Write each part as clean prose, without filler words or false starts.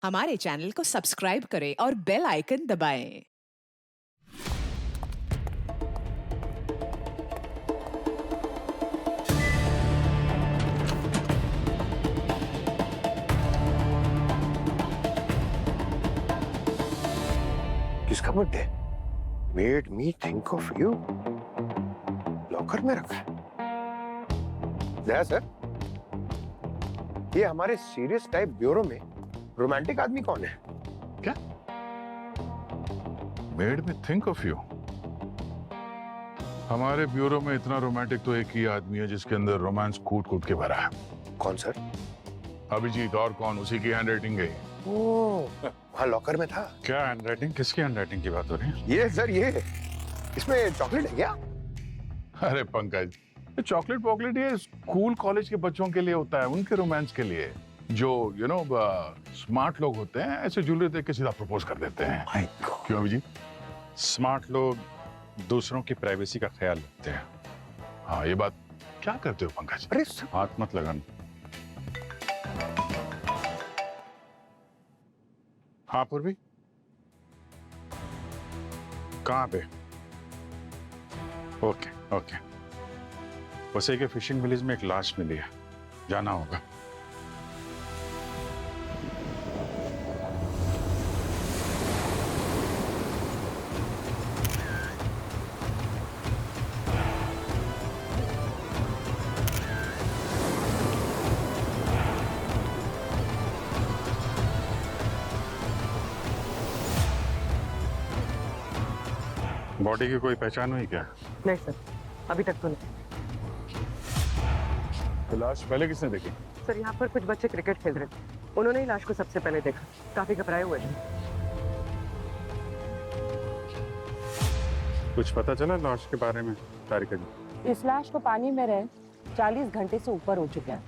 हमारे चैनल को सब्सक्राइब करें और बेल आइकन दबाएं। किसका birthday? Made me think of you. Locker में रखा है। दया सर, ये हमारे सीरियस टाइप ब्यूरो में रोमांटिक आदमी कौन है? क्या? Made me think of you. हमारे ब्यूरो में इतना रोमांटिक तो एक ही आदमी है जिसके अंदर रोमांस कूट कूट के भरा है। कौन सर? अभिजीत। और कौन? उसी की हैंडराइटिंग है। ओह, वहाँ लॉकर में था। क्या हैंडराइटिंग? किसकी हैंडराइटिंग की बात हो रही है? ये सर, ये इसमें चॉकलेट है क्या? अरे पंकज, ये चॉकलेट पॉकलेट ये स्कूल कॉलेज के बच्चों के लिए होता है, उनके रोमांस के लिए। जो स्मार्ट लोग होते हैं ऐसे ज्वेलरी देख के सीधा प्रपोज कर देते हैं। क्यों अभिजीत? स्मार्ट लोग दूसरों की प्राइवेसी का ख्याल रखते हैं। हाँ, ये बात क्या करते हो पंकज? अरे सर, हाथ मत लगाना। हाँ पूर्वी, कहाँ पे? Okay okay. उसे के फिशिंग विलेज में एक लाश मिली है, जाना होगा। बॉडी की कोई पहचान हुई क्या? नहीं सर, अभी तक तो नहीं। तो लाश पहले किसने देखी? सर, यहाँ पर कुछ बच्चे क्रिकेट खेल रहे थे, उन्होंने ही लाश को सबसे पहले देखा। काफी घबराए हुए थे। कुछ पता चला लाश के बारे में तारिका जी? इस लाश को पानी में रहे 40 घंटे से ऊपर हो चुका है।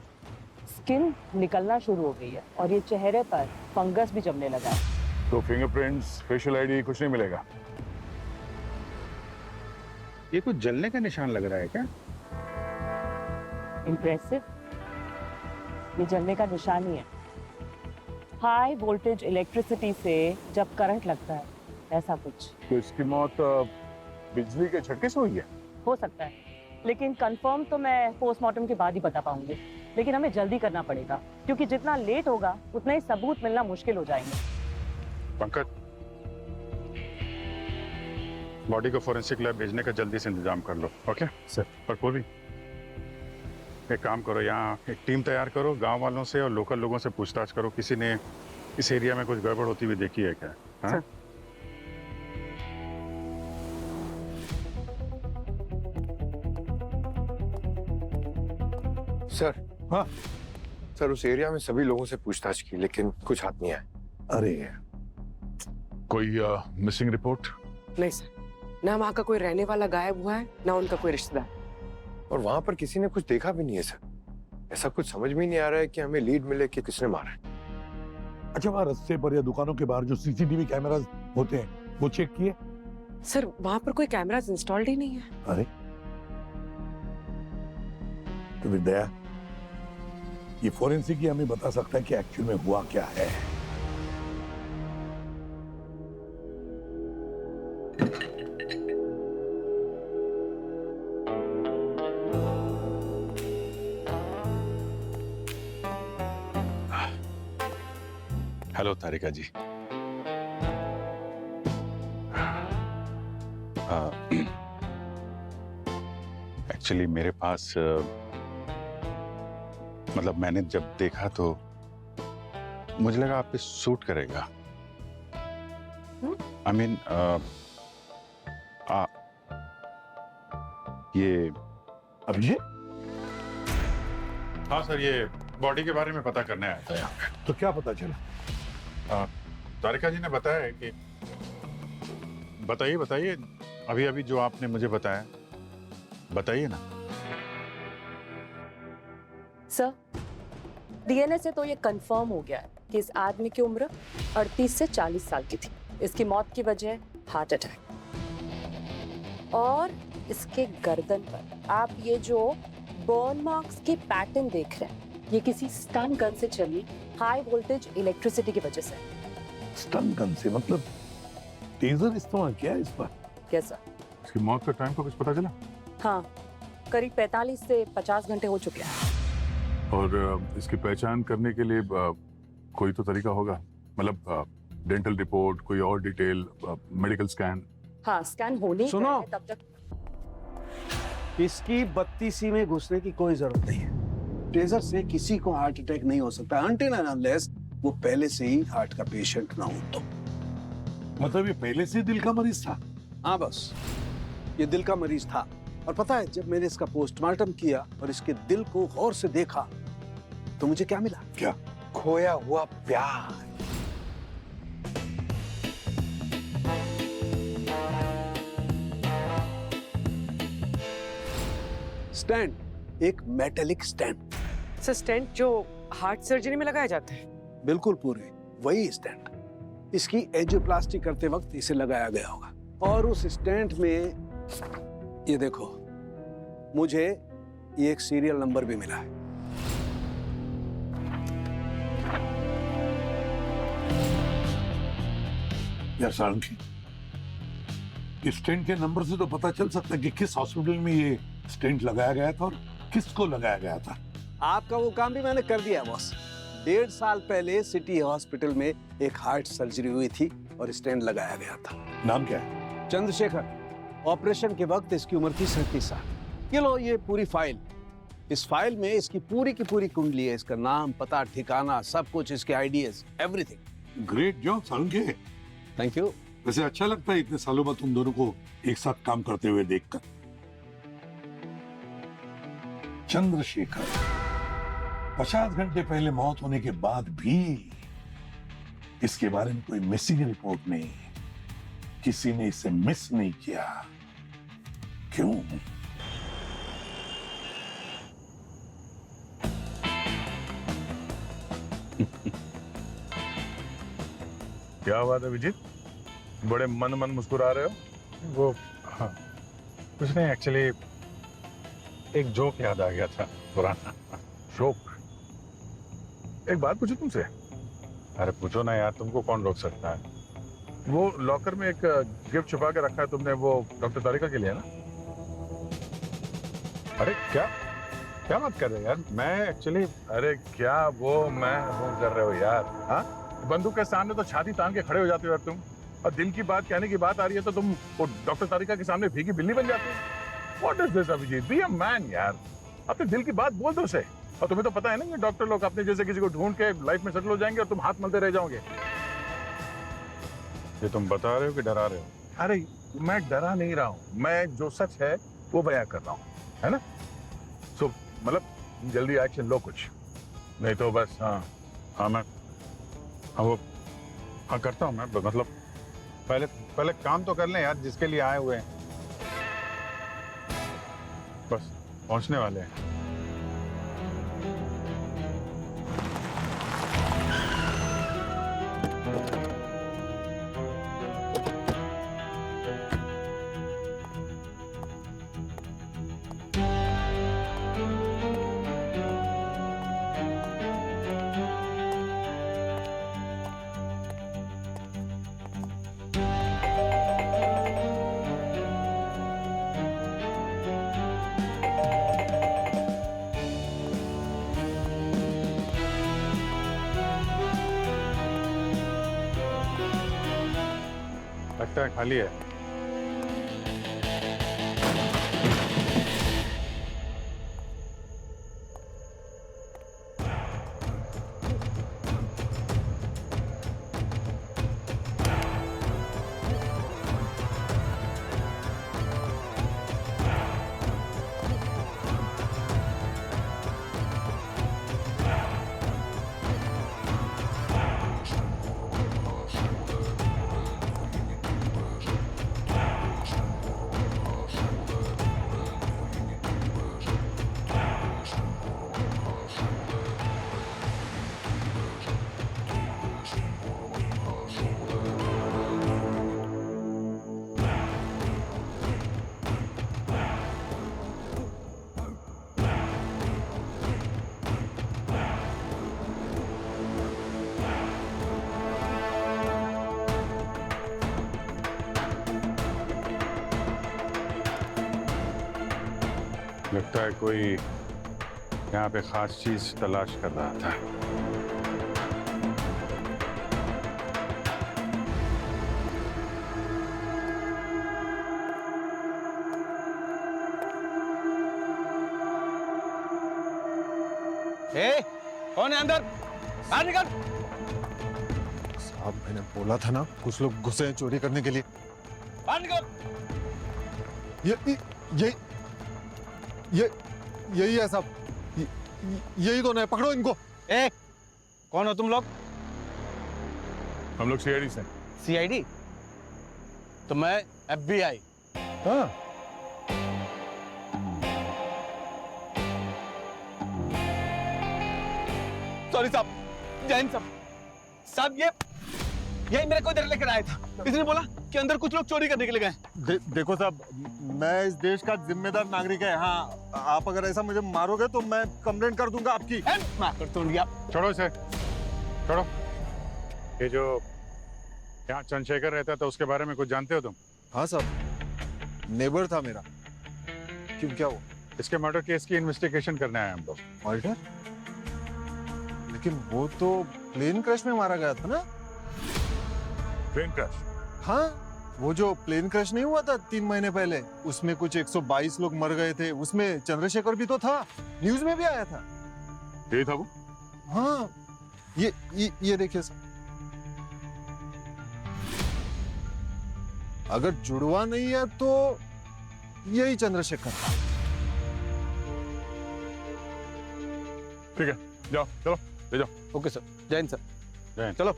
स्किन निकलना शुरू हो गई है और ये चेहरे पर फंगस भी जमने लगा है। तो फिंगरप्रिंट्स, फेशियल आईडी कुछ नहीं मिलेगा? ये कुछ जलने का निशान लग रहा है क्या? इम्प्रेसिव। ये जलने का निशान ही है। हाई वोल्टेज इलेक्ट्रिसिटी से जब करंट लगता है, ऐसा कुछ। तो इसकी मौत बिजली के झटके से हुई है? हो सकता है, लेकिन कंफर्म तो मैं पोस्टमार्टम के बाद ही बता पाऊंगी। लेकिन हमें जल्दी करना पड़ेगा, क्योंकि जितना लेट होगा उतना ही सबूत मिलना मुश्किल हो जाएंगे। पंकज, बॉडी को फोरेंसिक लैब भेजने का जल्दी से इंतजाम कर लो। Okay sir. और पूर्वी, एक काम करो, यहाँ एक टीम तैयार करो, गांव वालों से और लोकल लोगों से पूछताछ करो, किसी ने इस एरिया में कुछ गड़बड़ होती हुई देखी है क्या? हाँ? सर। हाँ सर, उस एरिया में सभी लोगों से पूछताछ की लेकिन कुछ हाथ नहीं आया। अरे, कोई मिसिंग रिपोर्ट? नहीं सर, ना वहाँ का कोई रहने वाला गायब हुआ है, ना उनका कोई रिश्तेदार। और वहां पर किसी ने कुछ देखा भी नहीं है सर। ऐसा कुछ समझ में नहीं आ रहा है कि हमें लीड मिले कि किसने मारा है। अच्छा, वहाँ रास्ते पर या दुकानों के बाहर जो सीसीटीवी कैमरास होते हैं वो चेक किए? सर, वहाँ पर कोई कैमरास इंस्टॉल्ड ही नहीं है। अरे, तो विद्या, ये फोरेंसिक ही हमें बता सकता है कि एक्चुअल में हुआ क्या है। हेलो तारिका जी। एक्चुअली मेरे पास मतलब मैंने जब देखा तो मुझे लगा आप पे सूट करेगा। आई मीन ये अभिजीत, हाँ सर, ये बॉडी के बारे में पता करने आया था यहाँ पे। तो क्या पता चला? तारिका जी ने बताया है कि बताइए बताइए, अभी अभी जो आपने मुझे बताया, बताइए ना। सर, डीएनए से तो ये कंफर्म हो गया है कि इस आदमी की उम्र 38 से 40 साल की थी। इसकी मौत की वजह हार्ट अटैक। और इसके गर्दन पर आप ये जो बर्न मार्क्स के पैटर्न देख रहे हैं, ये किसी स्टन गन से चली हाई वोल्टेज इलेक्ट्रिसिटी की वजह से। स्टन गन से मतलब टेजर इस्तेमाल किया है इस पर? Yes sir. इसकी मौत का टाइम का कुछ पता चला? हाँ, करीब 45 से 50 घंटे हो चुके हैं। और इसकी पहचान करने के लिए कोई तो तरीका होगा, मतलब डेंटल रिपोर्ट, कोई और डिटेल, मेडिकल स्कैन? हाँ, स्कैन होने ही सुनो। गया है, तब तक इसकी 32 में घुसने की कोई जरूरत नहीं है। टेजर से किसी को हार्ट अटैक नहीं हो सकता अनटिल एंड अनलेस वो पहले से ही हार्ट का पेशेंट ना हो तो। मतलब ये पहले से दिल का मरीज था? हाँ बस, ये दिल का मरीज था। और पता है, जब मैंने इसका पोस्टमार्टम किया और इसके दिल को गौर से देखा तो मुझे क्या मिला? क्या? खोया हुआ प्यार। स्टैंड, एक मेटेलिक स्टैंड। सर स्टेंट जो हार्ट सर्जरी में लगाए जाते हैं? बिल्कुल पूरे वही स्टैंड। इसकी एंजियोप्लास्टी करते वक्त इसे लगाया गया होगा। और उस स्टैंड में ये देखो, मुझे ये एक सीरियल नंबर भी मिला है। यार सारंगी, स्टेंट के नंबर से तो पता चल सकता है कि किस हॉस्पिटल में ये स्टेंट लगाया गया था और किसको लगाया गया था। आपका वो काम भी मैंने कर दिया बॉस। 1.5 साल पहले सिटी हॉस्पिटल में एक हार्ट सर्जरी हुई थी और स्टेंट लगाया गया था। नाम क्या है? चंद्रशेखर। ऑपरेशन के वक्त इसकी उम्र थी 37 साल। ये लो, ये पूरी फाइल। इस फाइल में इसकी पूरी की पूरी कुंडली है, इसका नाम, पता, ठिकाना, सब कुछ, इसके ideas, everything. Great job sarangi. Thank you. वैसे अच्छा लगता है इतने सालों बाद तुम दोनों को एक साथ काम करते हुए देखकर। चंद्रशेखर 50 घंटे पहले मौत होने के बाद भी इसके बारे में कोई मिसिंग रिपोर्ट नहीं, किसी ने इसे मिस नहीं किया। क्यों? क्या बात है विजीत, बड़े मन मुस्कुरा रहे हो? वो हाँ, कुछ नहीं, एक्चुअली एक जोक याद आ गया था पुराना। शोक, एक बात पूछूं तुमसे? अरे पूछो ना यार, तुमको कौन रोक सकता है। वो लॉकर में एक गिफ्ट छुपा के रखा है तुमने, वो डॉक्टर तारिका के लिए है ना? अरे क्या क्या बात कर रहे हो यार? मैं एक्चुअली अरे क्या वो मैं वो कर रहे हो यार? हाँ, बंदूक के सामने तो छाती तान के खड़े हो जाते हो यार तुम, और दिल की बात कहने की बात आ रही है तो तुम वो डॉक्टर तारिका के सामने फीकी बिल्ली बन जाते हो। What is this Abhijeet? Be a man यार, अपने दिल की बात बोल दो उसे। और तुम्हें तो पता है ना, ये डॉक्टर लोग अपने जैसे किसी को ढूंढ के लाइफ में सेटल हो जाएंगे और तुम हाथ मलते रह जाओगे। ये तुम बता रहे हो कि डरा रहे हो? अरे मैं डरा नहीं रहा हूँ, मैं जो सच है वो बयां कर रहा हूँ, है ना? सो मतलब जल्दी एक्शन लो कुछ, नहीं तो बस। हाँ मैं हाँ करता हूँ मैं, मतलब पहले काम तो कर लें यार जिसके लिए आए हुए हैं। बस पहुंचने वाले हैं। लगता है खाली है। लगता है कोई यहाँ पे खास चीज तलाश कर रहा था। कौन है अंदर? बाहर निकल। साहब मैंने बोला था ना कुछ लोग घुसे हैं चोरी करने के लिए। बाहर निकल। ये यही है साहब, यही दोनों है, पकड़ो इनको। कौन हो तुम लोग? हम लोग सीआईडी से। सीआईडी? तो मैं एफबीआई। हाँ, सॉरी साहब, जैन साहब। साहब ये मेरे को इधर लेकर आया था। इसने बोला कि अंदर कुछ लोग चोरी करने के लिए गए। देखो साहब, मैं इस देश का जिम्मेदार नागरिक है। हाँ, आप अगर ऐसा मुझे मारोगे तो मैं कंप्लेंट कर दूंगा आपकी। छोड़ो इसे, छोड़ो। ये जो यहाँ चंद्रशेखर रहता था उसके बारे में कुछ जानते हो तुम? हाँ साहब, नेबर था मेरा। क्यों, क्या हुआ? इसके मर्डर केस की इन्वेस्टिगेशन करने आए हम लोग। मर्डर? लेकिन वो तो प्लेन क्रैश में मारा गया था ना? Plane crash? हाँ, वो जो प्लेन क्रैश नहीं हुआ था 3 महीने पहले, उसमें कुछ 122 लोग मर गए थे। उसमें चंद्रशेखर भी तो था, न्यूज में भी आया था। यही था वो? हाँ, ये देखिए सर, अगर जुड़वा नहीं है तो यही चंद्रशेखर था। ठीक है, जाओ, चलो ले जाओ। Okay sir, Jain sir. Jain. चलो।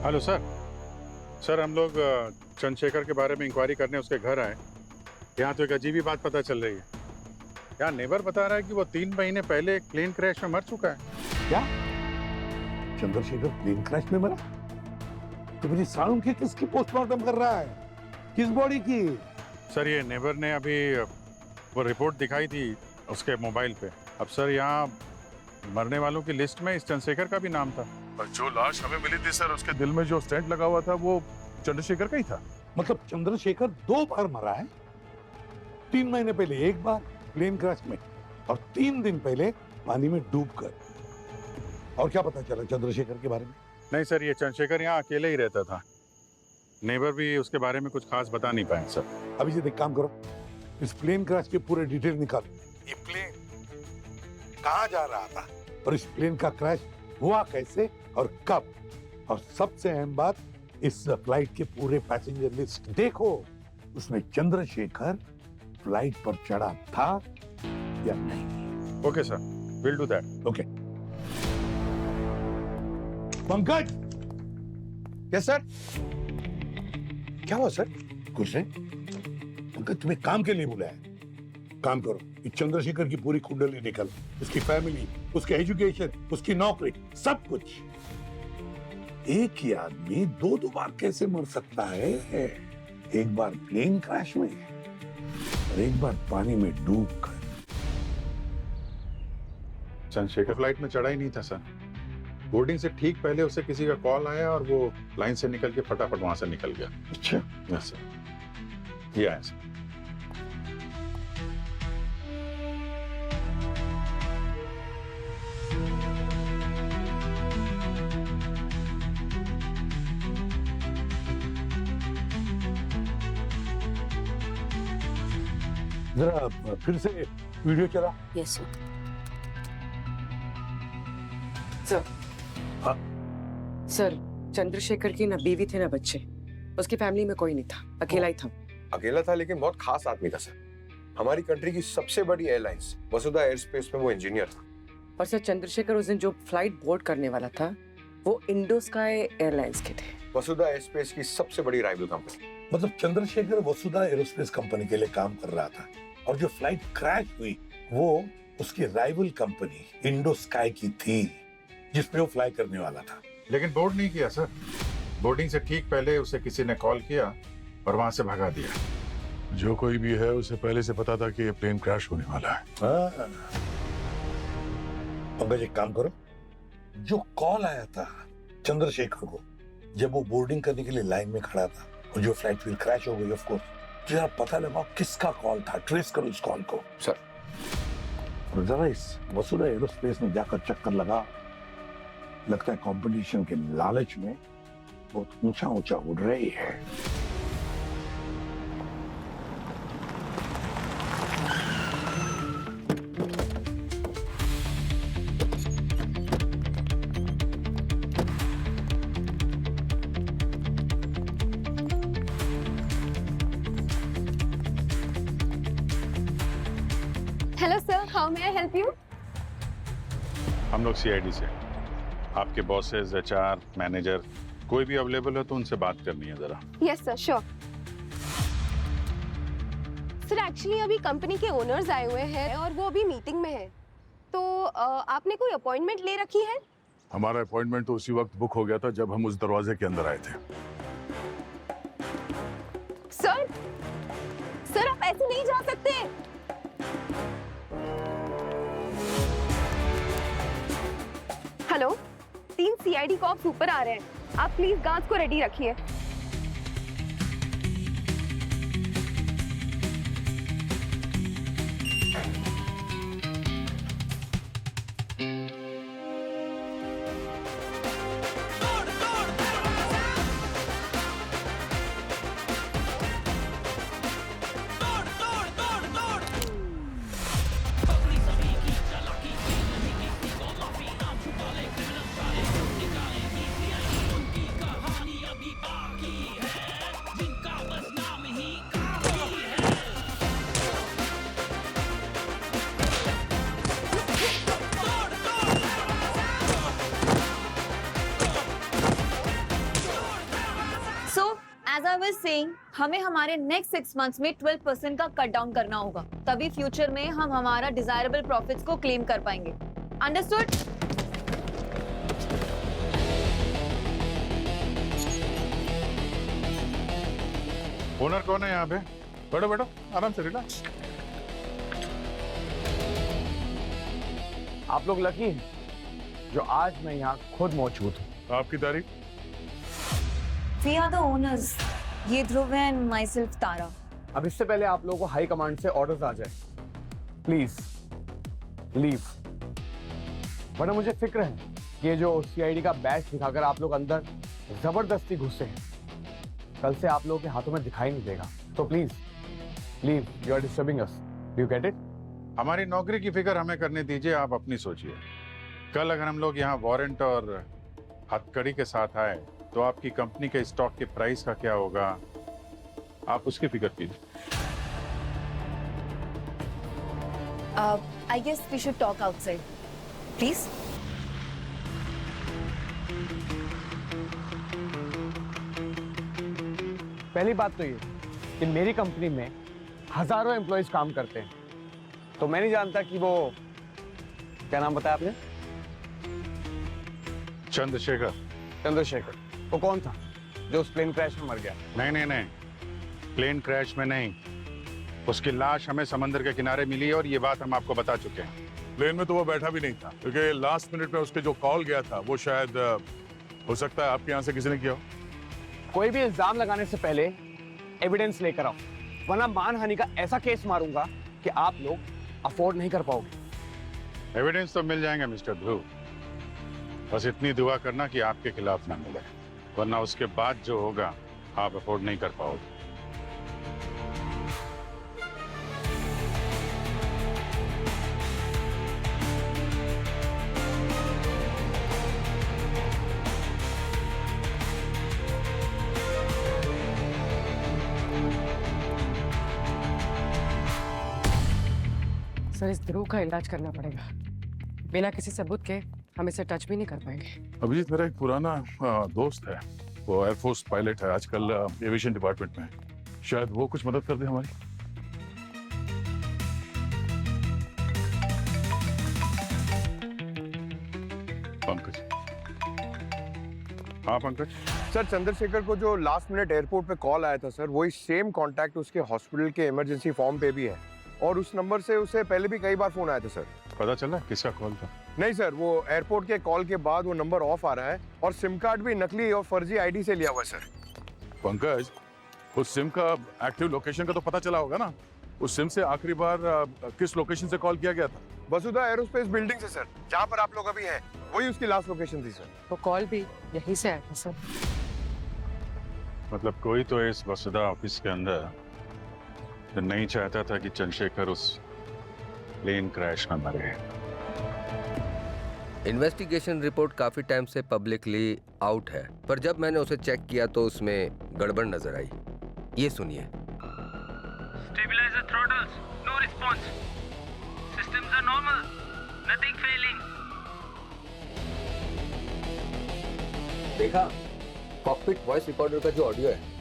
Hello sir. सर हम लोग चंद्रशेखर के बारे में इंक्वायरी करने उसके घर आए। यहाँ तो एक अजीब ही बात पता चल रही है। यहाँ नेबर बता रहा है कि वो 3 महीने पहले एक प्लेन क्रैश में मर चुका है। क्या चंद्रशेखर प्लेन क्रैश में मरा? तो मेरी साउंड की किसकी पोस्टमार्टम कर रहा है? किस बॉडी की? सर ये नेबर ने अभी वो रिपोर्ट दिखाई थी उसके मोबाइल पे। अब सर यहाँ मरने वालों की लिस्ट में इस चंद्रशेखर का भी नाम था। और जो लाश हमें मिली थी सर, उसके दिल में जो स्टेंट लगा हुआ था वो चंद्रशेखर का ही था। मतलब चंद्रशेखर 2 बार मरा है? 3 महीने पहले एक बार प्लेन क्रैश में, और 3 दिन पहले पानी में डूबकर। और क्या पता चला चंद्रशेखर के बारे में? नहीं सर, ये चंद्रशेखर यहाँ अकेले ही रहता था। नेबर भी उसके बारे में कुछ खास बता नहीं पाए सर। अभी से एक काम करो, इस प्लेन क्रैश के पूरे डिटेल निकालो। ये प्लेन कहाँ जा रहा था और इस प्लेन का क्रैश हुआ कैसे और कब? और सबसे अहम बात, इस फ्लाइट के पूरे पैसेंजर लिस्ट देखो, उसमें चंद्रशेखर फ्लाइट पर चढ़ा था या नहीं। Okay sir, will do that. Okay. Pankaj. Yes sir. क्या हुआ सर? कुछ नहीं, पंकज तुम्हें काम के लिए बुलाया है। काम करो, इस चंद्रशेखर की पूरी कुंडली निकल, उसकी फैमिली, उसके एजुकेशन, उसकी नौकरी, सब कुछ। एक ही आदमी 2 बार कैसे मर सकता है? एक बार प्लेन क्रैश में और एक बार पानी में डूबकर। चंद्रशेखर फ्लाइट में चढ़ा ही नहीं था सर। बोर्डिंग से ठीक पहले उसे किसी का कॉल आया और वो लाइन से निकल के फटाफट वहां से निकल गया। अच्छा। यस सर, ये आया सर। जरा फिर से वीडियो चला। Yes sir. सर। हाँ? सर, चंद्रशेखर की ना बीवी थे ना बच्चे, उसकी फैमिली में कोई नहीं था, अकेला ही था। अकेला था लेकिन बहुत खास आदमी था सर। हमारी कंट्री की सबसे बड़ी एयरलाइंस वसुधा एयरस्पेस में वो इंजीनियर था। और सर चंद्रशेखर उस दिन जो फ्लाइट बोर्ड करने वाला था वो इंडो स्काई एयरलाइंस के थे। वसुधा एयरस्पेस की सबसे बड़ी राइवल कंपनी। मतलब चंद्रशेखर वसुधा एरोस्पेस कंपनी के लिए काम कर रहा था, और जो फ्लाइट क्रैश हुई वो उसकी राइवल कंपनी इंडो स्काई की थी, जिसपे वो फ्लाई करने वाला था। लेकिन बोर्ड नहीं किया सर। बोर्डिंग से ठीक पहले उसे किसी ने कॉल किया और वहां से भगा दिया। जो कोई भी है उसे पहले से पता था कि ये प्लेन क्रैश होने वाला है। पंकज एक काम करो, जो कॉल आया था चंद्रशेखर को जब वो बोर्डिंग करने के लिए लाइन में खड़ा था, जो फ्लाइट फिर क्रैश हो गई ऑफ कोर्स, तो यार पता लगाओ किसका कॉल था, ट्रेस करो उस कॉल को सर। और जरा इस वसुधा एरोस्पेस में जाकर चक्कर लगा, लगता है कंपटीशन के लालच में बहुत ऊंचा ऊंचा उड़ रही है। Hello sir, how may I help you? हम लोग सीआईडी से, आपके बॉसेस, एचआर, मैनेजर कोई भी अवेलेबल हो तो उनसे बात करनी है जरा। Yes sir, sure. Sir actually अभी कंपनी के ओनर्स आए हुए हैं और वो अभी मीटिंग में है, तो आपने कोई अपॉइंटमेंट ले रखी है? हमारा अपॉइंटमेंट तो उसी वक्त बुक हो गया था जब हम उस दरवाजे के अंदर आए थे। सर, सर आप ऐसे नहीं जा सकते। हेलो, 3 सीआईडी कॉप्स ऊपर आ रहे हैं, आप प्लीज गार्ड्स को रेडी रखिए। As I was saying, हमें हमारे नेक्स्ट 6 मंथ्स में 12% का कट डाउन करना होगा, तभी फ्यूचर में हम हमारा डिजायरेबल प्रॉफिट्स को क्लेम कर पाएंगे। अंडरस्टूड? ओनर कौन है यहाँ पे? बैठो बैठो, आराम से, रिलैक्स। आप लोग लकी हैं जो आज मैं यहाँ खुद मौजूद हूँ। आपकी तारीफ? We are the owners. ये ध्रुव है and myself तारा। अब इससे पहले आप लोगों को हाई कमांड से ऑर्डर्स आ जाए, प्लीज लीव, वरना मुझे फिक्र है कि ये जो सीआईडी का बैच दिखाकर आप लोग अंदर जबरदस्ती घुसे हैं, कल से आप लोगों के हाथों में दिखाई नहीं देगा। तो please leave, you are disturbing us. Do you get it? हमारी नौकरी की फिक्र हमें करने दीजिए, आप अपनी सोचिए। कल अगर हम लोग यहाँ वारंट और हथकड़ी के साथ आए तो आपकी कंपनी के स्टॉक के प्राइस का क्या होगा, आप उसकी फिक्र कीजिए। I guess we should talk outside, please. पहली बात तो ये कि मेरी कंपनी में हजारों एम्प्लॉयज काम करते हैं, तो मैं नहीं जानता कि वो, क्या नाम बताया आपने? चंद्रशेखर। चंद्रशेखर, वो कौन था जो उस प्लेन क्रैश में मर गया? नहीं नहीं नहीं, प्लेन क्रैश में नहीं, उसकी लाश हमें समंदर के किनारे मिली और ये बात हम आपको बता चुके हैं। प्लेन में तो वो बैठा भी नहीं था, क्योंकि लास्ट मिनट में उसके जो कॉल गया था वो शायद हो सकता है आपके यहाँ से किसी ने किया हो। कोई भी इल्जाम लगाने से पहले एविडेंस लेकर आओ, वरना मानहानि का ऐसा केस मारूंगा कि आप लोग अफोर्ड नहीं कर पाओगे। एविडेंस तो मिल जाएंगे मिस्टर ध्रुव, बस इतनी दुआ करना कि आपके खिलाफ ना मिले, वरना उसके बाद जो होगा आप अफोर्ड नहीं कर पाओगे। सर इस ध्रुव का इलाज करना पड़ेगा, बिना किसी सबूत के हम इसे टच भी नहीं कर पाएंगे। अभिजीत मेरा एक पुराना दोस्त है, वो एयरफोर्स पायलट है, आजकल एविएशन डिपार्टमेंट में है, शायद वो कुछ मदद कर दे हमारी। पंकज। हाँ पंकज। सर चंद्रशेखर को जो लास्ट मिनट एयरपोर्ट पे कॉल आया था सर, वही सेम कांटेक्ट उसके हॉस्पिटल के इमरजेंसी फॉर्म पे भी है, और उस नंबर से उसे पहले भी कई बार फोन आया था सर। पता चला किसका कॉल था? नहीं सर, वो एयरपोर्ट के कॉल के बाद वो नंबर ऑफ आ रहा है और सिम कार्ड भी नकली और फर्जी आईडी से लिया हुआ है सर। पंकज, उस सिम का एक्टिव लोकेशन का तो पता चला होगा ना? उस सिम से आखिरी बार किस लोकेशन से कॉल किया गया था? वसुधा एरोस्पेस बिल्डिंग से सर, जहाँ पर आप लोग अभी हैं, वही उसकी लास्ट लोकेशन थी सर। वो कॉल भी यहीं से आया था सर। मतलब कोई तो इस वसुधा ऑफिस के अंदर जो नहीं चाहता था कि चंद्रशेखर उस प्लेन क्रैश में मरे। इन्वेस्टिगेशन रिपोर्ट काफी टाइम से पब्लिकली आउट है, पर जब मैंने उसे चेक किया तो उसमें गड़बड़ नजर आई। ये सुनिए। Stabilizer throttles, no response. Systems are normal, nothing failing. देखा, कॉकपिट वॉइस रिकॉर्डर का जो ऑडियो है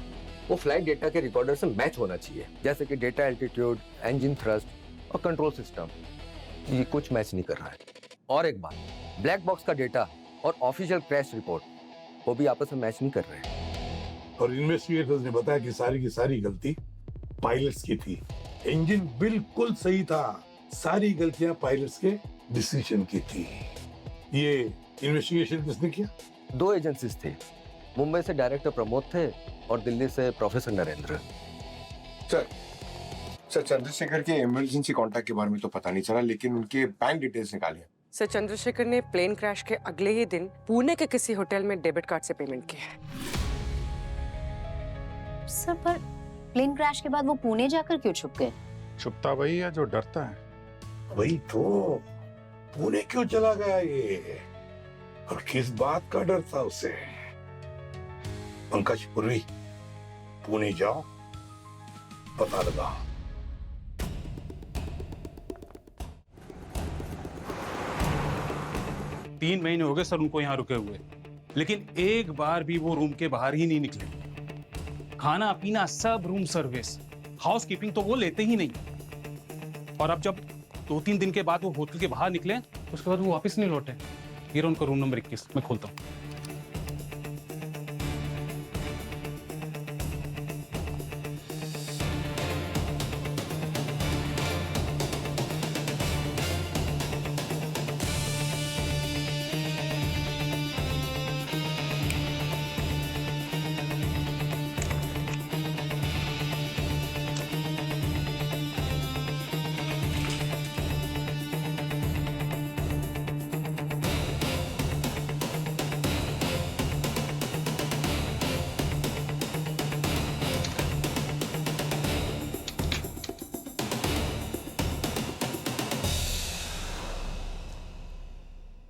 वो फ्लाइट डेटा के रिकॉर्डर से मैच होना चाहिए, जैसे कि डेटा एल्टीट्यूड, इंजन थ्रस्ट और कंट्रोल सिस्टम। ये कुछ मैच नहीं कर रहा है। और एक बात, ब्लैक बॉक्स का डेटा और ऑफिशियल क्रैश रिपोर्ट वो भी आपस में मैच नहीं कर रहे हैं। और इन्वेस्टिगेटर्स ने बताया कि सारी की सारी गलती पायलट्स की थी। इंजन बिल्कुल सही था, सारी गलतियां पायलट्स के डिसीजन की थी। ये इन्वेस्टिगेशन किसने किया? 2 एजेंसीज थे। मुंबई से डायरेक्टर प्रमोद थे और दिल्ली से प्रोफेसर नरेंद्र। सर चंद्रशेखर के इमरजेंसी कॉन्टैक्ट के बारे में तो पता नहीं चला, लेकिन उनके बैंक डिटेल्स निकाले। सर चंद्रशेखर ने प्लेन क्रैश के अगले ही दिन पुणे के किसी होटल में डेबिट कार्ड से पेमेंट किया है। सर पर प्लेन क्रैश के बाद वो पुणे जाकर क्यों छुप गए? छुपता वही है जो डरता है। वही तो, पुणे क्यों चला गया ये, और किस बात का डर था उसे? पंकज, पूर्वी, पुणे जाओ, पता लगाओ। तीन महीने हो गए सर उनको यहाँ रुके हुए, लेकिन एक बार भी वो रूम के बाहर ही नहीं निकले। खाना पीना सब रूम सर्विस, हाउस कीपिंग तो वो लेते ही नहीं। और अब जब 2-3 दिन के बाद वो होटल के बाहर निकले, उसके बाद वो वापस नहीं लौटे। ये रहा उनका रूम नंबर 21, मैं खोलता हूँ।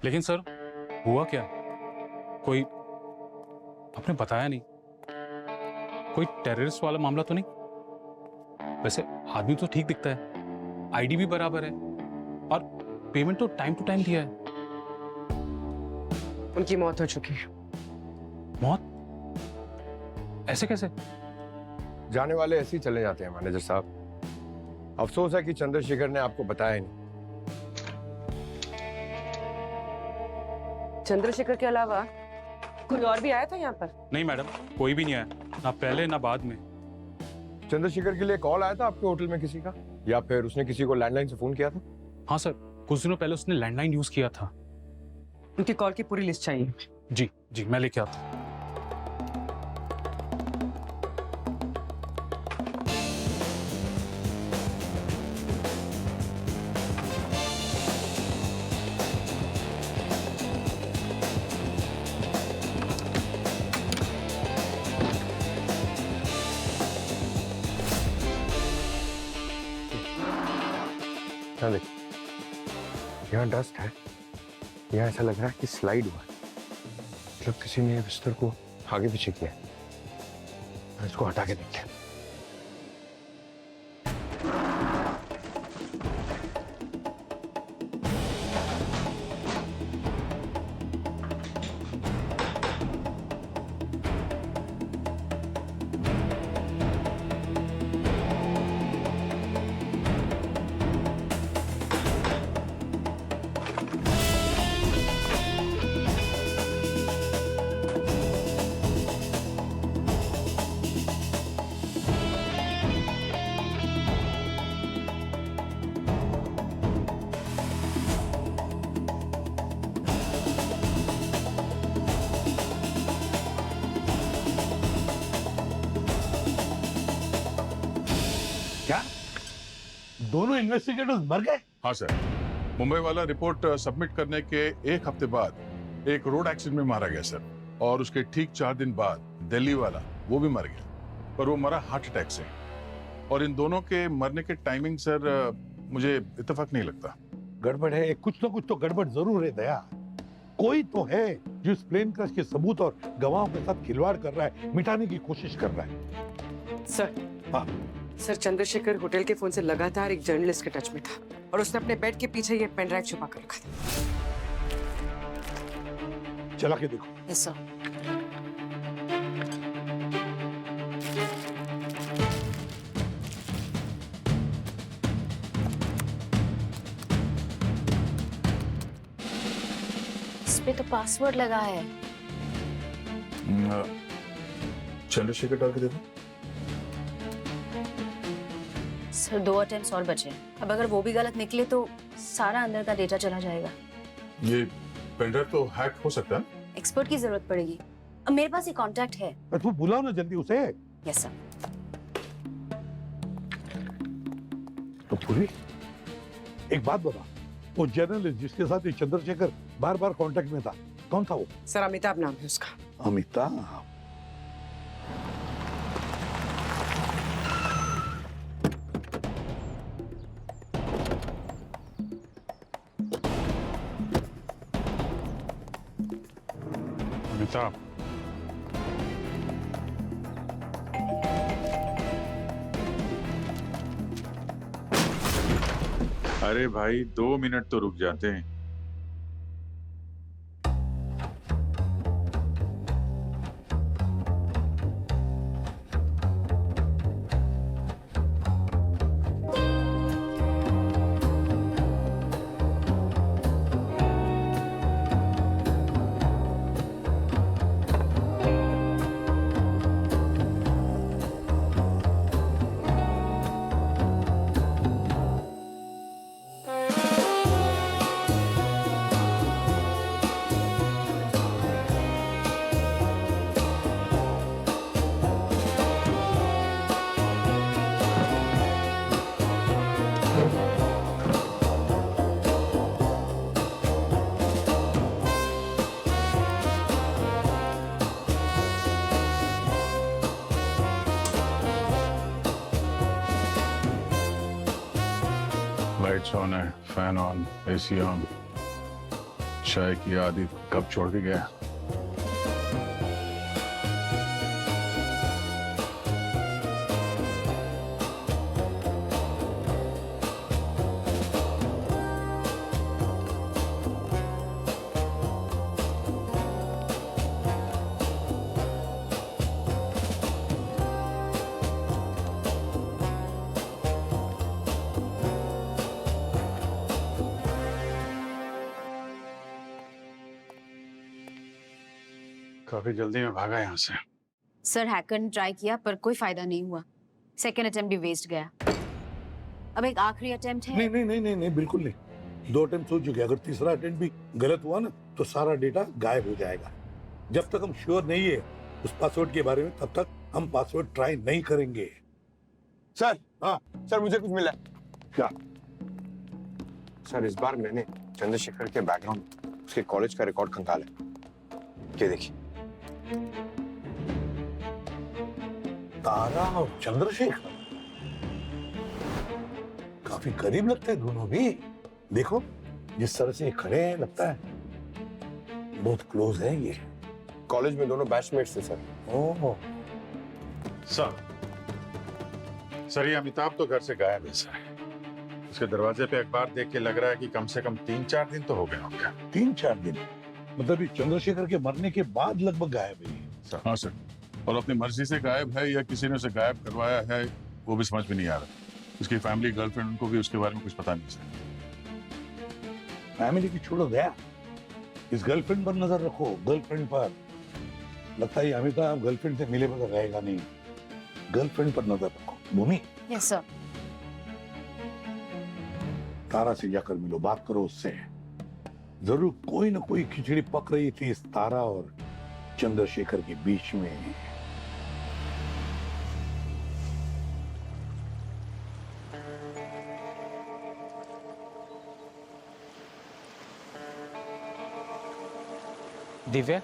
लेकिन सर हुआ क्या? कोई आपने बताया नहीं। कोई टेररिस्ट वाला मामला तो नहीं? वैसे आदमी तो ठीक दिखता है, आईडी भी बराबर है और पेमेंट तो टाइम टू टाइम दिया है। उनकी मौत हो चुकी है। मौत? ऐसे कैसे? जाने वाले ऐसे ही चले जाते हैं मैनेजर साहब। अफसोस है कि चंद्रशेखर ने आपको बताया नहीं। चंद्रशेखर के अलावा कोई और भी आया था यहाँ पर? नहीं मैडम, कोई भी नहीं आया, ना पहले ना बाद में। चंद्रशेखर के लिए कॉल आया था आपके होटल में किसी का, या फिर उसने किसी को लैंडलाइन से फोन किया था? हाँ सर, कुछ दिनों पहले उसने लैंडलाइन यूज किया था। उनकी कॉल की पूरी लिस्ट चाहिए। जी जी, मैं लेके आता हूँ। देख, यहाँ डस्ट है, यहाँ ऐसा लग रहा है कि स्लाइड हुआ है, मतलब किसी ने बिस्तर को आगे पीछे किया। इसको हटा के देखते हैं। दोनों इन्वेस्टिगेटर्स मर गए? हाँ सर, मुंबई वाला रिपोर्ट सबमिट करने के 1 हफ्ते बाद एक रोड एक्सीडेंट में मारा गया सर, और उसके ठीक 4 दिन बाद दिल्ली वाला वो भी मर गया, पर वो मरा हार्ट अटैक से। और इन दोनों के मरने के टाइमिंग सर मुझे इत्तेफाक नहीं लगता। गड़बड़ है, कुछ ना कुछ तो गड़बड़ जरूर है दया। कोई तो है जो इस प्लेन क्रैश के सबूत और गवाहों के साथ खिलवाड़ कर रहा है, मिटाने की कोशिश कर रहा है। सर, हाँ सर चंद्रशेखर होटल के फोन से लगातार एक जर्नलिस्ट के टच में था और उसने अपने बेड के पीछे ये पेन ड्राइव छुपा कर रखा था। चला के देखो। Yes sir. इस पे तो पासवर्ड लगा है। चंद्रशेखर डाल के दे दो। सर 2 अटेम्प्ट्स और बचे हैं। अब अगर वो भी गलत निकले तो सारा अंदर का डेटा चला जाएगा। ये पेनड्राइव तो हैक हो सकता है। एक्सपर्ट की जरूरत पड़ेगी। अब मेरे पास एक कांटेक्ट है। तू बुलाओ ना जल्दी उसे। Yes sir. तो पूरी एक बात बता, वो जर्नलिस्ट जिसके साथ ये चंद्रशेखर बार बार कांटेक्ट में था, कौन था वो? सर अमिताभ नाम है उसका। अमिताभ? अमिताभ, अरे भाई 2 मिनट तो रुक जाते हैं। लाइट्स ऑन है, फैन ऑन, एसी ऑन। चाय की आदत कब छोड़ के गया? काफी जल्दी में भागा यहाँ से। सर हैकर ने ट्राई किया पर कोई फायदा नहीं हुआ। सेकंड अटेम्प्ट भी वेस्ट गया। अब एक आखिरी अटेम्प्ट है। नहीं, बिल्कुल नहीं। 2 अटेम्प्ट हो चुके, अगर तीसरा अटेम्प्ट भी गलत हुआ ना तो सारा डेटा गायब हो जाएगा। जब तक हम श्योर नहीं है उस पासवर्ड के बारे में, तब तक हम पासवर्ड ट्राई नहीं करेंगे। सर, हाँ सर मुझे कुछ मिला। क्या? सर इस बार मैंने चंद्रशेखर के बैकग्राउंड, उसके कॉलेज का रिकॉर्ड खंगाला। ये देखिए। तारा और चंद्रशेखर काफी करीब लगते हैं दोनों भी। देखो जिस तरह से ये खड़े हैं, लगता है बहुत क्लोज है ये। कॉलेज में दोनों बैचमेट्स थे सर। ओह सर ये अमिताभ तो घर से गायब है सर। उसके दरवाजे पे अखबार देख के लग रहा है कि कम से कम 3-4 दिन तो हो गए होंगे। 3-4 दिन? मतलब ये चंद्रशेखर के मरने के बाद लगभग गायब है ये। हाँ सर, और अपनी मर्जी से गायब है या किसी ने उसे गायब करवाया है वो भी समझ में नहीं आ रहा। उसकी फैमिली, गर्लफ्रेंड, उनको भी उसके बारे में कुछ पता नहीं सर। फैमिली की छोड़ो दया, इस गर्लफ्रेंड पर नजर रखो। गर्लफ्रेंड पर लगता है अमिताभ गर्लफ्रेंड से मिले बगैर रहेगा नहीं। गर्लफ्रेंड पर नजर रखो। भूमि। Yes sir. तारा से जाकर मिलो, बात करो उससे। जरूर कोई ना कोई खिचड़ी पक रही थी इस तारा और चंद्रशेखर के बीच में। दिव्या,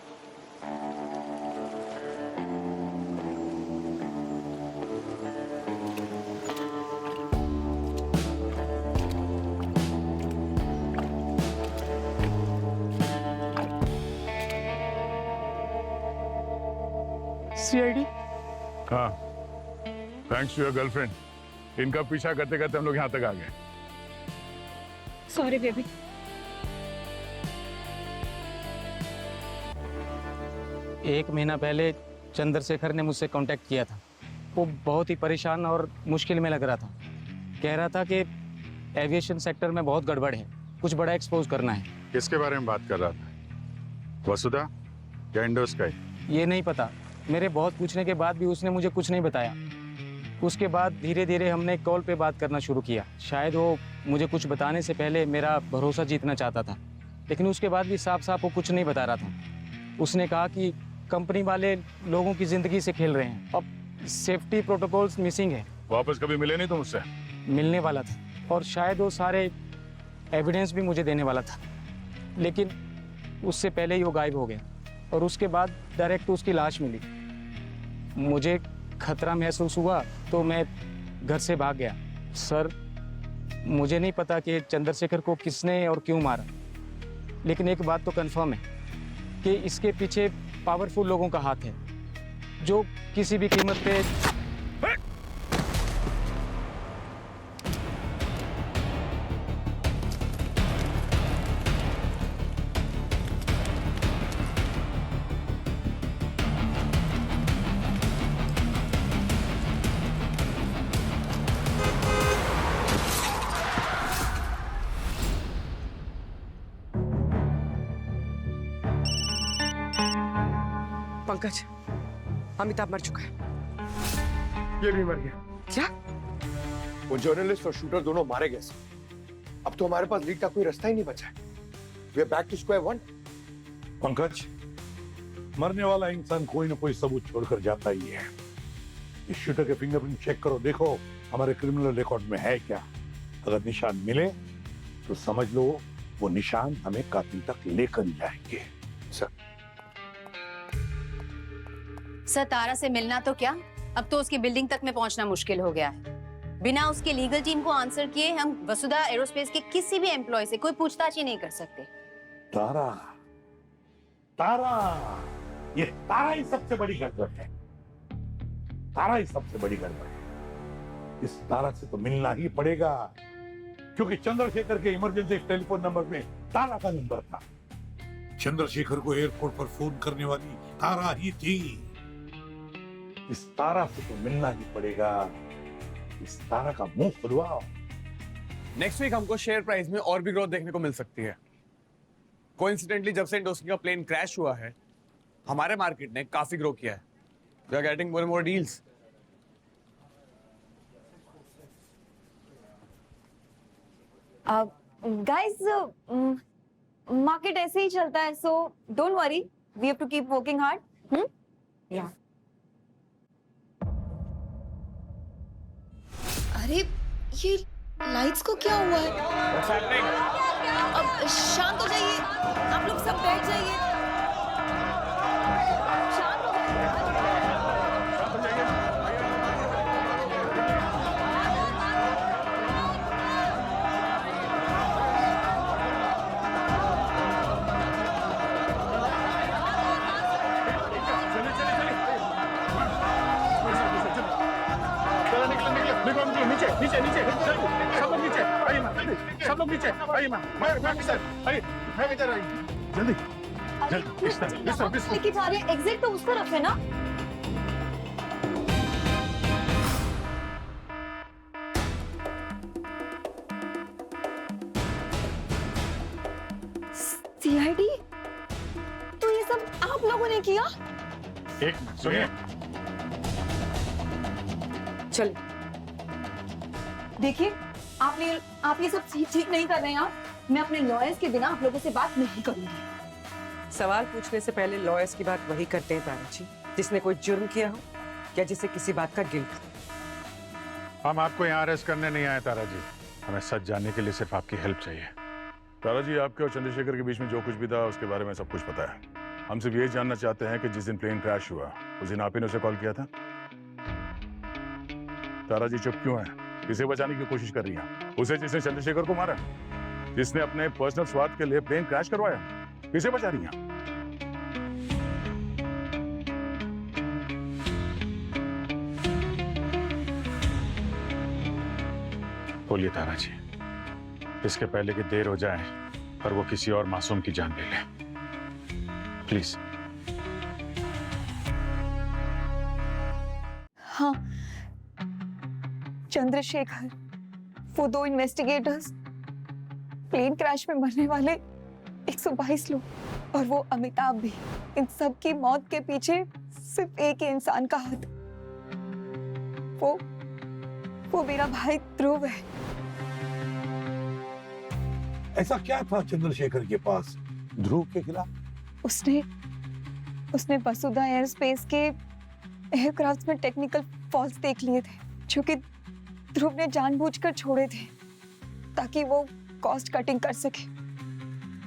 सीआईडी? हाँ, थैंक्स टू योर गर्लफ्रेंड। इनका पीछा करते करते हम लोग यहाँ तक आ गए। Sorry baby. एक महीना पहले चंद्रशेखर ने मुझसे कांटेक्ट किया था। वो बहुत ही परेशान और मुश्किल में लग रहा था। कह रहा था कि एविएशन सेक्टर में बहुत गड़बड़ है, कुछ बड़ा एक्सपोज करना है। किसके बारे में बात कर रहा था? वसुधा या इंडोस्काई? ये नहीं पता। मेरे बहुत पूछने के बाद भी उसने मुझे कुछ नहीं बताया। उसके बाद धीरे धीरे हमने कॉल पे बात करना शुरू किया। शायद वो मुझे कुछ बताने से पहले मेरा भरोसा जीतना चाहता था, लेकिन उसके बाद भी साफ साफ वो कुछ नहीं बता रहा था। उसने कहा कि कंपनी वाले लोगों की जिंदगी से खेल रहे हैं। अब सेफ्टी प्रोटोकॉल्स मिसिंग है। वापस कभी मिले नहीं तुम उससे? मिलने वाला था और शायद वो सारे एविडेंस भी मुझे देने वाला था, लेकिन उससे पहले ही वो गायब हो गया और उसके बाद डायरेक्ट उसकी लाश मिली। मुझे खतरा महसूस हुआ तो मैं घर से भाग गया। सर, मुझे नहीं पता कि चंद्रशेखर को किसने और क्यों मारा, लेकिन एक बात तो कंफर्म है कि इसके पीछे पावरफुल लोगों का हाथ है जो किसी भी कीमत पे पंकज, अमिताभ मर चुका है। ये भी मर गया। क्या? वो जर्नलिस्ट और शूटर दोनों मारे गए सर। अब तो हमारे पास लीड का कोई रास्ता ही नहीं बचा है। We are back to square one। Pankaj, मरने वाला इंसान कोई ना कोई सबूत छोड़कर जाता ही है। इस शूटर के फिंगरप्रिंट चेक करो, देखो हमारे क्रिमिनल रिकॉर्ड में है क्या। अगर निशान मिले तो समझ लो वो निशान हमें कातिल तक लेकर ही जाएंगे। सर, तारा से मिलना तो क्या, अब तो उसकी बिल्डिंग तक में पहुंचना मुश्किल हो गया है। बिना उसके लीगल टीम को आंसर किए हम वसुधा एरोस्पेस के किसी भी एम्प्लॉय से कोई पूछताछ ही नहीं कर सकते। तारा, तारा, ये तारा ही सबसे बड़ी गड़बड़ है। तारा ही सबसे बड़ी गड़बड़ है। इस तारा से तो मिलना ही पड़ेगा, क्योंकि चंद्रशेखर के इमरजेंसी टेलीफोन नंबर में तारा का नंबर था। चंद्रशेखर को एयरपोर्ट पर फोन करने वाली तारा ही थी। इस तारा से तो मिलना ही पड़ेगा। इस तारा का मुंह खुलवाओ। नेक्स्ट वीक हमको शेयर प्राइस में और भी ग्रोथ देखने को मिल सकती है। कोइंसिडेंटली जब से इंडोस्की का प्लेन क्रैश हुआ है, हमारे मार्केट ने काफी ग्रो किया है। We are getting more and more deals. Guys, market ऐसे ही चलता है, so don't worry, we have to keep working hard. या अरे ये लाइट्स को क्या हुआ है? अब शांत हो जाइए, आप लोग सब बैठ जाइए। शांत हो नीचे नीचे नीचे सब लोग नीचे आइए मां, जल्दी सब लोग नीचे आइए मां। मैं किधर? आइए, मैं इधर आइए, जल्दी जल्दी। इस तरफ लेके जा रहे हैं, एग्जिट तो उस तरफ है ना। सीआईडी? तो ये सब आप लोगों ने किया? एक मिनट सुनिए। चल देखिए, आप ये सब ठीक नहीं कर रहे हैं। आप, मैं अपने लॉयर्स के बिना आप लोगों से बात नहीं करूंगी। सवाल पूछने से पहले लॉयर्स की बात वही करते हैं तारा जी, जिसने कोई जुर्म किया हो या जिसे किसी बात का गिल्ट। हम आपको यहाँ अरेस्ट करने नहीं आए तारा जी, हमें सच जानने के लिए सिर्फ आपकी हेल्प चाहिए। तारा जी, आपके और चंद्रशेखर के बीच में जो कुछ भी था उसके बारे में सब कुछ पता है। हम सिर्फ ये जानना चाहते हैं कि जिस दिन प्लेन क्रैश हुआ उस दिन आप ही ने उसे कॉल किया था। तारा जी चुप क्यों है? किसे बचाने की कोशिश कर रही हैं? उसे जिसने चंद्रशेखर को मारा, जिसने अपने पर्सनल स्वार्थ के लिए प्लेन क्रैश करवाया, किसे बचा रही हैं? बोलिए तारा जी, इसके पहले कि देर हो जाए और वो किसी और मासूम की जान ले ले, प्लीज। हाँ, चंद्रशेखर, वो 2 इन्वेस्टिगेटर्स, प्लेन क्रैश में मरने वाले 122 लोग और वो अमिताभ भी, इन सब की मौत के पीछे सिर्फ एक ही इंसान का हाथ। वो मेरा भाई ध्रुव है। ऐसा क्या था चंद्रशेखर के पास ध्रुव के खिलाफ? उसने वसुधा एयरस्पेस के एयरक्राफ्ट में टेक्निकल फॉल्ट्स देख लिए थे, जो कि ध्रुव ने जानबूझकर छोड़े थे ताकि वो कॉस्ट कटिंग कर सके।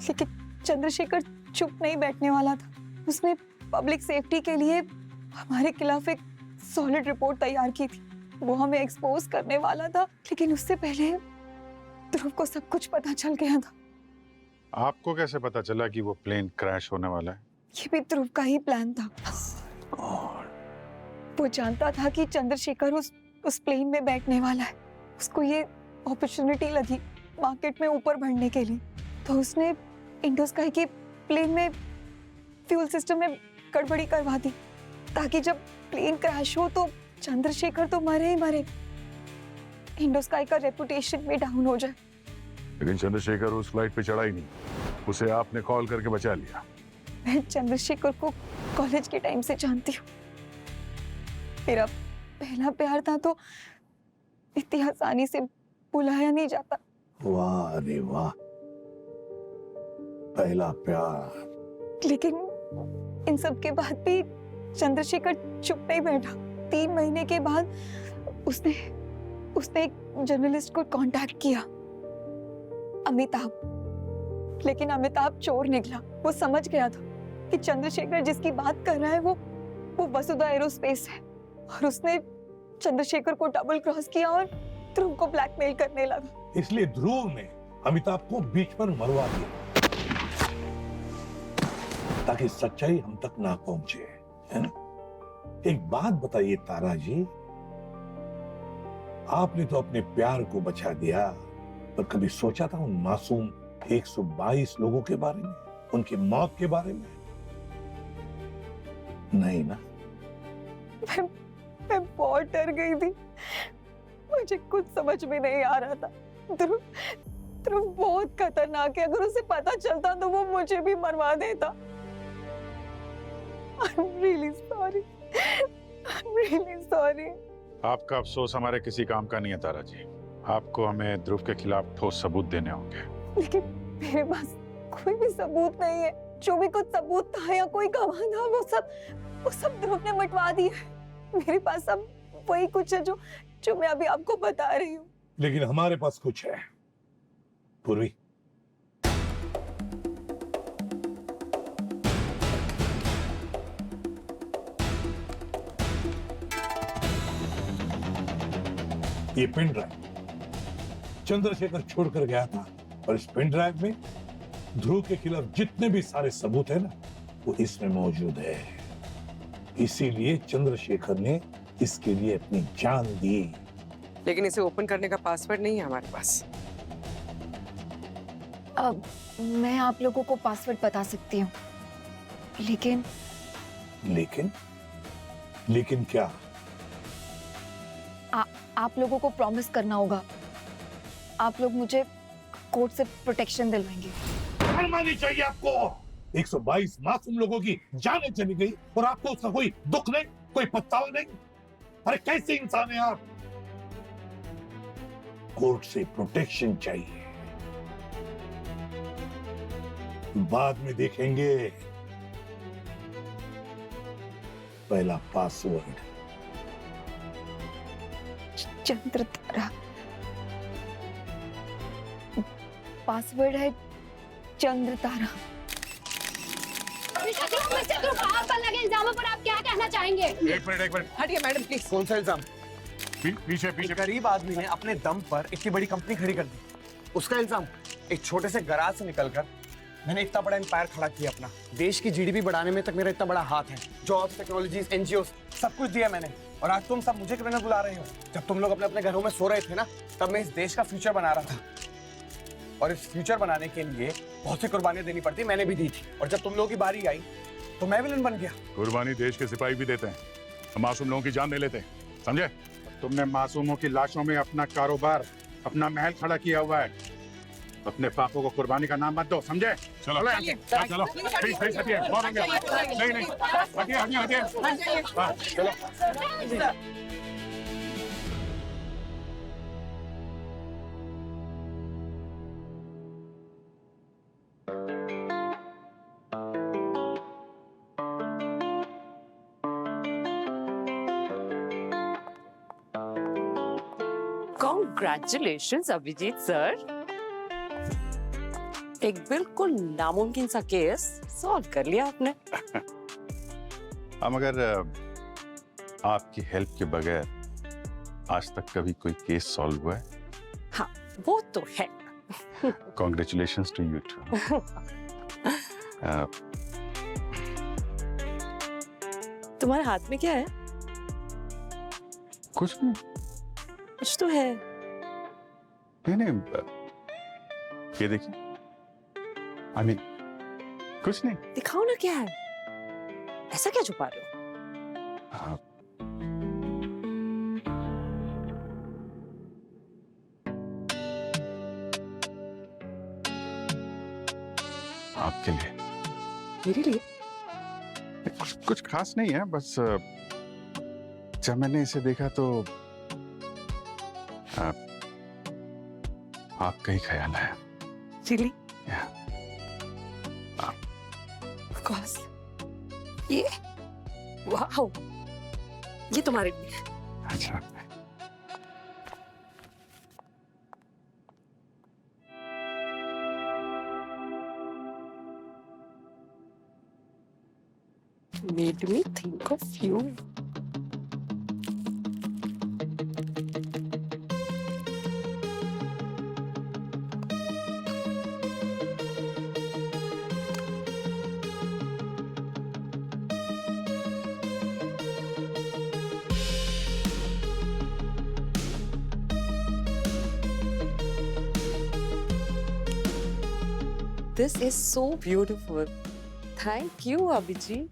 लेकिन चंद्रशेखर चुप नहीं बैठने वाला था। उसने पब्लिक सेफ्टी के लिए हमारे खिलाफ एक सॉलिड रिपोर्ट तैयार की थी। वो हमें एक्सपोज करने वाला था, लेकिन उससे पहले ध्रुव को सब कुछ पता चल गया था। आपको कैसे पता चला कि वो प्लेन क्रैश होने वाला है? ये भी ध्रुव का ही प्लान था। वो जानता था कि चंद्रशेखर उस प्लेन में बैठने वाला है। उसको ये अपॉर्चुनिटी लगी मार्केट में ऊपर बढ़ने के लिए, तो उसने इंडोस्काई के प्लेन में फ्यूल सिस्टम में गड़बड़ी करवा दी ताकि जब प्लेन क्रैश हो तो चंद्रशेखर तो मरे ही मरे, इंडोस्काई का रेपुटेशन भी डाउन हो जाए। लेकिन चंद्रशेखर उस फ्लाइट पे चढ़ा ही नहीं, उसे आपने कॉल करके बचा लिया। मैं चंद्रशेखर को कॉलेज के टाइम से जानती हूँ। मेरा पहला प्यार था तो इतनी आसानी से बुलाया नहीं जाता। वाह रे वाह, पहला प्यार। लेकिन इन सब के बाद भी चंद्रशेखर चुप नहीं बैठा। 3 महीने के बाद उसने एक जर्नलिस्ट को कांटेक्ट किया, अमिताभ। लेकिन अमिताभ चोर निकला। वो समझ गया था कि चंद्रशेखर जिसकी बात कर रहा है वो वसुधा एरोस्पेस है, और उसने चंद्रशेखर को डबल क्रॉस किया और ध्रुव को ब्लैकमेल करने लगा। इसलिए ध्रुव ने अमिताभ को बीच पर मरवा दिया ताकि सच्चाई हम तक ना पहुंचे, है ना? एक बात बताइए तारा जी, आपने तो अपने प्यार को बचा दिया, पर कभी सोचा था उन मासूम 122 लोगों के बारे में, उनकी मौत के बारे में? नहीं ना? मैं बहुत डर गई थी। मुझे कुछ समझ में नहीं आ रहा था। ध्रुव बहुत खतरनाक है। अगर उसे पता चलता तो वो मुझे भी मरवा देता। I'm really sorry. I'm really sorry. आपका अफसोस हमारे किसी काम का नहीं है तारा जी। आपको हमें ध्रुव के खिलाफ ठोस सबूत देने होंगे। लेकिन मेरे पास कोई भी सबूत नहीं है। जो भी कुछ सबूत था या कोई गवाह था वो सब ध्रुव ने मिटवा दिया। मेरे पास अब वही कुछ है जो मैं अभी आपको बता रही हूँ। लेकिन हमारे पास कुछ है पूर्वी। ये पेन ड्राइव चंद्रशेखर छोड़कर गया था, और इस पेन ड्राइव में ध्रुव के खिलाफ जितने भी सारे सबूत है ना, वो इसमें मौजूद है। इसीलिए चंद्रशेखर ने इसके लिए अपनी जान दी। लेकिन इसे ओपन करने का पासवर्ड नहीं है हमारे पास। अब मैं आप लोगों को पासवर्ड बता सकती हूँ, लेकिन क्या? आप लोगों को प्रॉमिस करना होगा। आप लोग मुझे कोर्ट से प्रोटेक्शन दिलवाएंगे। माननी चाहिए आपको। 122 मासूम लोगों की जानें चली गई और आपको उसका कोई दुख नहीं, कोई पछतावा नहीं। अरे कैसे इंसान है आप? कोर्ट से प्रोटेक्शन चाहिए, बाद में देखेंगे। पहला पासवर्ड चंद्रतारा। पासवर्ड है चंद्रतारा। आप लगे इल्जामों पर आप क्या कहना चाहेंगे? एक मिनट हटिए मैडम प्लीज। कौन सा इल्जाम? पीछे एक गरीब आदमी ने अपने दम पर इतनी बड़ी कंपनी खड़ी कर दी, उसका इल्जाम? एक छोटे से गराज से निकलकर मैंने इतना बड़ा एम्पायर खड़ा किया अपना। देश की जीडीपी बढ़ाने में तक मेरा इतना बड़ा हाथ है। जॉब्स, टेक्नोलॉजीज, एनजीओ सब कुछ दिया मैंने, और आज तुम सब मुझे क्यों बुला रहे हो? जब तुम लोग अपने अपने घरों में सो रहे थे ना, तब मैं इस देश का फ्यूचर बना रहा था, और इस फ्यूचर बनाने के लिए बहुत सी कुर्बानियां देनी पड़ती, मैंने भी दी थी। और जब तुम लोगों की बारी आई तो मैं विलन बन गया। कुर्बानी देश के सिपाही भी देते हैं, मासूम लोगों की जान दे लेते हैं, समझे? तुमने मासूमों की लाशों में अपना कारोबार, अपना महल खड़ा किया हुआ है। अपने पापों को कुर्बानी का नाम मत दो, समझे? चलो चलो प्लीज हटिए, बहुत हो गया। नहीं हटिए चलो। Congratulations, Abhijeet sir. एक बिल्कुल नामुमकिन सा केस सॉल्व कर लिया आपने। मगर आपकी हेल्प के बगैर आज तक कभी कोई केस सॉल्व हुआ है? हाँ, वो तो है। Congratulations to you too. तुम्हारे हाथ में क्या है? कुछ नहीं। कुछ तो है। नहीं, ये देखिए। I mean, कुछ नहीं। दिखाओ ना क्या है। ऐसा क्या छुपा रहे हो? आपके लिए। मेरे लिए? कुछ खास नहीं है, बस जब मैंने इसे देखा तो आपका ही ख्याल है। Really? Yeah. Of course. ये, वाओ, ये तुम्हारे लिए। अच्छा। Made me think of you. This is so beautiful. Thank you, Abhijit.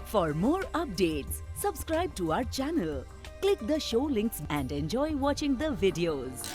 For more updates, subscribe to our channel, click the show links and enjoy watching the videos.